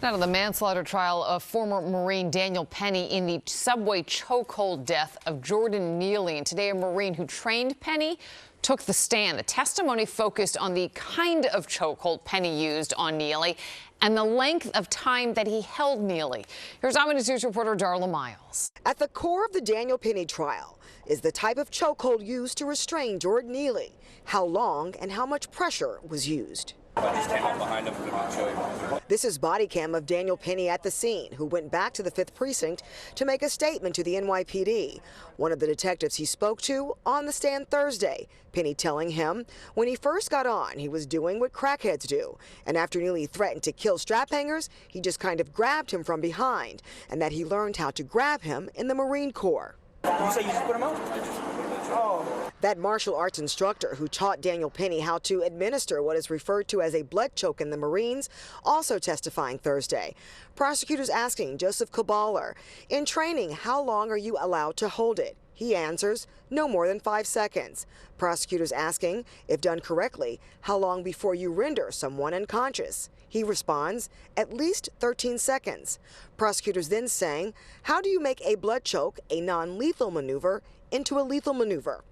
Out of the manslaughter trial of former Marine Daniel Penny in the subway chokehold death of Jordan Neely. And today, a Marine who trained Penny took the stand. The testimony focused on the kind of chokehold Penny used on Neely and the length of time that he held Neely. Here's Eyewitness News reporter Darla Miles. At the core of the Daniel Penny trial is the type of chokehold used to restrain Jordan Neely. How long and how much pressure was used. I just came up behind him to show you. This is body cam of Daniel Penny at the scene, who went back to the 5th Precinct to make a statement to the NYPD. One of the detectives he spoke to on the stand Thursday, Penny telling him when he first got on, he was doing what crackheads do. And after Neely threatened to kill strap hangers, he just kind of grabbed him from behind, and that he learned how to grab him in the Marine Corps. You say you just put him out? Oh. That martial arts instructor who taught Daniel Penny how to administer what is referred to as a blood choke in the Marines also testifying Thursday. Prosecutors asking Joseph Kaballer, in training, how long are you allowed to hold it? He answers, no more than 5 seconds. Prosecutors asking, if done correctly, how long before you render someone unconscious? He responds, at least 13 seconds. Prosecutors then saying, how do you make a blood choke, a non-lethal maneuver, into a lethal maneuver?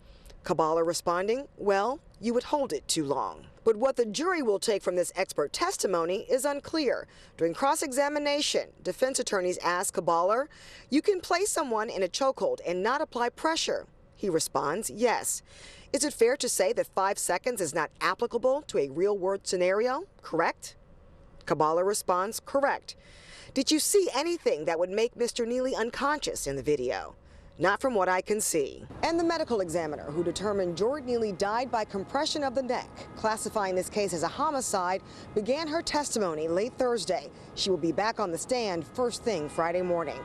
Kaballer responding, well, you would hold it too long. But what the jury will take from this expert testimony is unclear. During cross-examination, defense attorneys asked Kaballer, you can place someone in a chokehold and not apply pressure. He responds, yes. Is it fair to say that 5 seconds is not applicable to a real-world scenario? Correct? Kaballer responds, correct. Did you see anything that would make Mr. Neely unconscious in the video? Not from what I can see. And the medical examiner who determined Jordan Neely died by compression of the neck, classifying this case as a homicide, began her testimony late Thursday. She will be back on the stand first thing Friday morning.